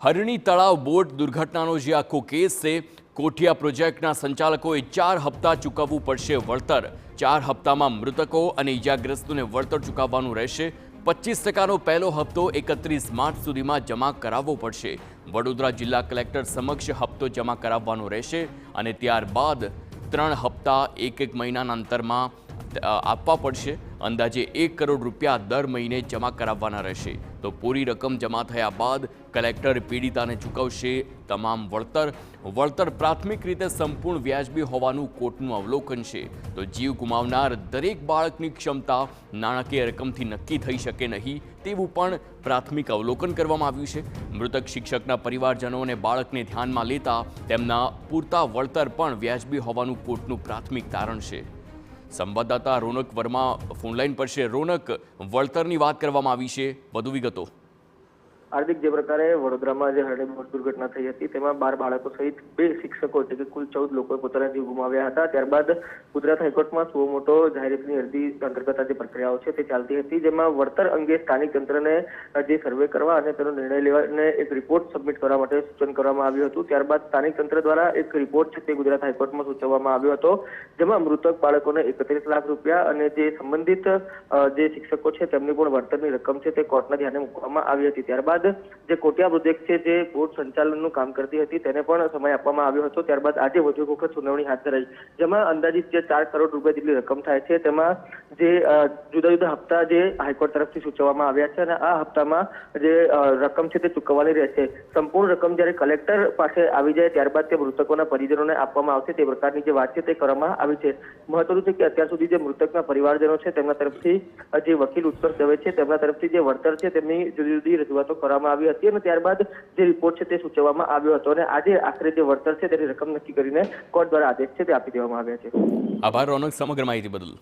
હરણી તળાવ બોટ દુર્ઘટનાનો જે આખો કેસ છે, કોઠિયા પ્રોજેક્ટના સંચાલકોએ 4 હપ્તા ચૂકવવું પડશે વળતર। 4 હપ્તામાં મૃતકો અને ઇજાગ્રસ્તોને વળતર ચૂકવવાનું રહેશે। 25%નો પહેલો હપ્તો 31 માર્ચ સુધીમાં જમા કરાવવો પડશે। વડોદરા જિલ્લા કલેક્ટર સમક્ષ હપ્તો જમા કરાવવાનો રહેશે અને ત્યારબાદ 3 હપ્તા એક મહિનાના અંતરમાં આપવા પડશે। અંદાજે 1 કરોડ રૂપિયા દર મહિને જમા કરાવવાના રહેશે। તો પૂરી રકમ જમા થયા બાદ કલેક્ટર પીડિતાને ચૂકવશે તમામ વળતર પ્રાથમિક રીતે સંપૂર્ણ વ્યાજબી હોવાનું કોર્ટનું અવલોકન છે। તો જીવ ગુમાવનાર દરેક બાળકની ક્ષમતા નાણાકીય રકમથી નક્કી થઈ શકે નહીં તેવું પણ પ્રાથમિક અવલોકન કરવામાં આવ્યું છે। મૃતક શિક્ષકના પરિવારજનો અને બાળકને ધ્યાનમાં લેતા તેમના પૂરતા વળતર પણ વ્યાજબી હોવાનું કોર્ટનું પ્રાથમિક તારણ છે। સંવાદદાતા રોનક વર્મા ફોનલાઈન પર છે। રોનક, વળતરની વાત કરવામાં આવી છે, વધુ વિગતો। હાર્દિક, જે પ્રકારે વડોદરામાં જે હરણી બોટ દુર્ઘટના થઈ હતી તેમાં 12 બાળકો સહિત 2 શિક્ષકો એટલે કે કુલ 14 લોકોએ પોતાના જીવ ગુમાવ્યા હતા। ત્યારબાદ ગુજરાત હાઈકોર્ટમાં સુઓ મોટો જાહેરાતની અરજી અંતર્ગત જે પ્રક્રિયાઓ છે તે ચાલતી હતી, જેમાં વળતર અંગે સ્થાનિક તંત્રને જે સર્વે કરવા અને તેનો નિર્ણય લેવાને એક રિપોર્ટ સબમિટ કરવા માટે સૂચન કરવામાં આવ્યું હતું। ત્યારબાદ સ્થાનિક તંત્ર દ્વારા એક રિપોર્ટ છે તે ગુજરાત હાઈકોર્ટમાં સૂચવવામાં આવ્યો હતો, જેમાં મૃતક બાળકોને 31 લાખ રૂપિયા અને જે સંબંધિત જે શિક્ષકો છે તેમની પણ વળતરની રકમ છે તે કોર્ટના ધ્યાને મૂકવામાં આવી હતી। ત્યારબાદ જે કોઠિયા પ્રોજેક્ટ છે જે બોટ સંચાલનનું કામ કરતી હતી તેને પણ સમય આપવામાં આવ્યો હતો। ત્યારબાદ આજે વધુ એક વખત સુનાવણી હાથ ધરાઈ, જેમાં અંદાજિત જે 4 કરોડ રૂપિયા જેટલી રકમ થાય છે તેમાં જે જુદા જુદા હપ્તા જે હાઈકોર્ટ તરફથી સૂચવવામાં આવ્યા છે અને આ હપ્તામાં જે રકમ છે તે ચૂકવવાની રહેશે। સંપૂર્ણ રકમ જ્યારે કલેક્ટર પાસે આવી જાય ત્યારબાદ તે મૃતકોના પરિજનોને આપવામાં આવશે તે પ્રકારની જે વાત છે તે કરવામાં આવી છે। મહત્વનું છે કે અત્યાર સુધી જે મૃતકના પરિવારજનો છે તેમના તરફથી જે વકીલ ઉત્કર્ષ દવે છે તેમના તરફથી જે વળતર છે તેમની જુદી જુદી રજૂઆતો કરવામાં આવી હતી અને ત્યારબાદ જે રિપોર્ટ છે તે સૂચવવામાં આવ્યો હતો અને આજે આખરે જે વળતર છે તેની રકમ નક્કી કરીને કોર્ટ દ્વારા આદેશ છે તે આપી દેવામાં આવ્યા છે। આભાર રોનક, સમગ્ર માહિતી બદલ।